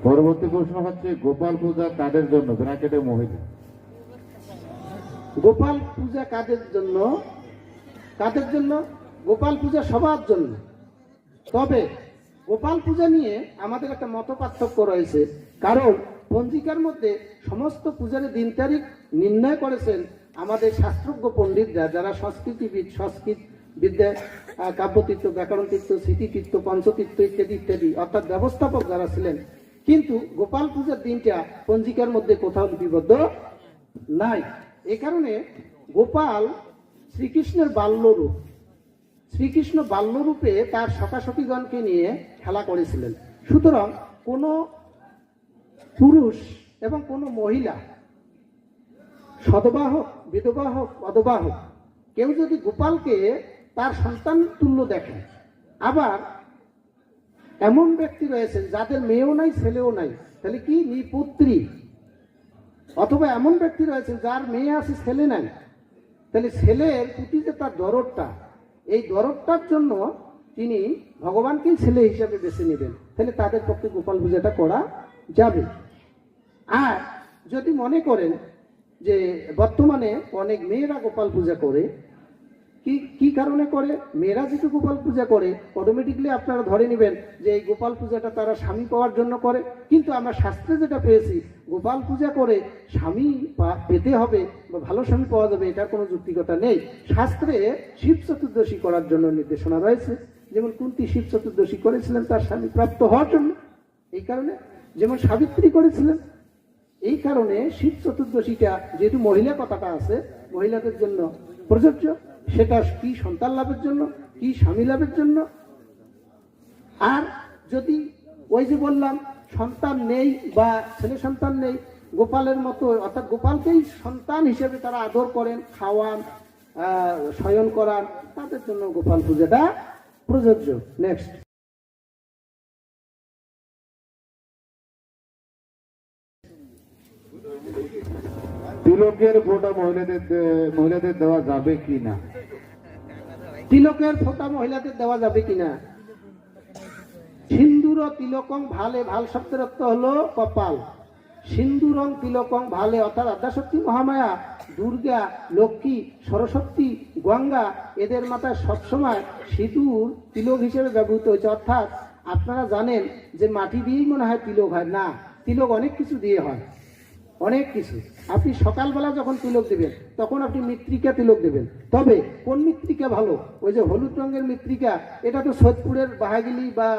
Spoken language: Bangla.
পরবর্তী প্রশ্ন হচ্ছে গোপাল পূজা কাদের জন্য, ব্র্যাকেটে মহিলা। গোপাল পূজা কাদের জন্য? কাদের জন্য? গোপাল পূজা সবার জন্য। তবে গোপাল পূজা নিয়ে আমাদের একটা মত পার্থক্য রয়েছে, কারণ পঞ্জিকার মধ্যে সমস্ত পূজার দিন তারিখ নির্ণয় করেছেন আমাদের শাস্ত্রজ্ঞ পণ্ডিতরা, যারা সংস্কৃতিবিদ, সংস্কৃত বিদ্যা, কাব্যতীর্থ, ব্যাকরণতীর্থ, স্মৃতিতীর্থ, পঞ্চতীর্থ ইত্যাদি ইত্যাদি, অর্থাৎ ব্যবস্থাপক যারা ছিলেন। কিন্তু গোপাল পূজার দিনটা পঞ্জিকার মধ্যে কোথাও লিপিবদ্ধ নাই। এ কারণে গোপাল শ্রীকৃষ্ণের বাল্যরূপ। শ্রীকৃষ্ণ বাল্যরূপে তার সখাসখীগণকে নিয়ে খেলা করেছিলেন। সুতরাং কোনো পুরুষ এবং কোনো মহিলা, সদবা হোক, বিধবা হোক, অধবা হোক, কেউ যদি গোপালকে তার সন্তান তুল্য দেখেন, আবার এমন ব্যক্তি রয়েছেন যাদের মেয়েও নাই, ছেলেও নাই, তাহলে কি নিপুত্রী, অথবা এমন ব্যক্তি রয়েছেন যার মেয়ে আছে, ছেলে নাই, তাহলে ছেলের প্রতি যে তার দরদটা, এই দরদটার জন্য তিনি ভগবানকেই ছেলে হিসাবে বেছে নেবেন, তাহলে তাদের পক্ষে গোপাল পূজাটা করা যাবে। আর যদি মনে করেন যে বর্তমানে অনেক মেয়েরা গোপাল পূজা করে, কি কারণে করে? মেয়েরা যেহেতু গোপাল পূজা করে, অটোমেটিকলি আপনারা ধরে নেবেন যে এই গোপাল পূজাটা তারা স্বামী পাওয়ার জন্য করে। কিন্তু আমরা শাস্ত্রে যেটা পেয়েছি, গোপাল পূজা করে স্বামী পেতে হবে বা ভালো স্বামী পাওয়া যাবে, এটার কোনো যুক্তিকতা নেই। শাস্ত্রে শিব চতুর্দশী করার জন্য নির্দেশনা রয়েছে, যেমন কুন্তী শিব চতুর্দশী করেছিলেন তার স্বামী প্রাপ্ত হওয়ার জন্য, এই কারণে, যেমন সাবিত্রী করেছিলেন। এই কারণে শিব চতুর্দশীটা যেহেতু মহিলা কথাটা আছে, মহিলাদের জন্য প্রযোজ্য। সেটা কি সন্তান লাভের জন্য, কি স্বামী লাভের জন্য। আর যদি ওই যে বললাম সন্তান নেই বা ছেলে সন্তান নেই, গোপালের মতো, অর্থাৎ গোপালকেই সন্তান হিসেবে তারা আদর করেন, খাওয়ান, শয়ন করান, তাদের জন্য গোপাল পূজাটা প্রযোজ্য। নেক্সট। তিলকের ফোঁটা মহিলাদের দেওয়া যাবে কি না? তিলকের ফোঁটা মহিলাদের দেওয়া যাবে কিনা? সিন্দুর তিলকং ভালে, ভাল শব্দের অর্থ হলো কপাল। সিন্দুরং তিলকং ভালে, অর্থাৎ আদ্যাশক্তি, মহামায়া, দুর্গা, লক্ষ্মী, সরস্বতী, গঙ্গা, এদের মাথায় সবসময় সিঁদুর তিলক হিসেবে ব্যবহৃত হয়েছে। অর্থাৎ আপনারা জানেন যে মাটি দিয়েই মনে হয় তিলক হয় না, তিলক অনেক কিছু দিয়ে হয়, অনেক কিছু। আপনি সকালবেলা যখন তিলক দেবেন তখন আপনি মৃত্তিকা তিলক দেবেন। তবে কোন মৃত্তিকা ভালো? ওই যে হলুদ রঙের মৃত্তিকা, এটা তো সোদপুরের বাহাগিলি বা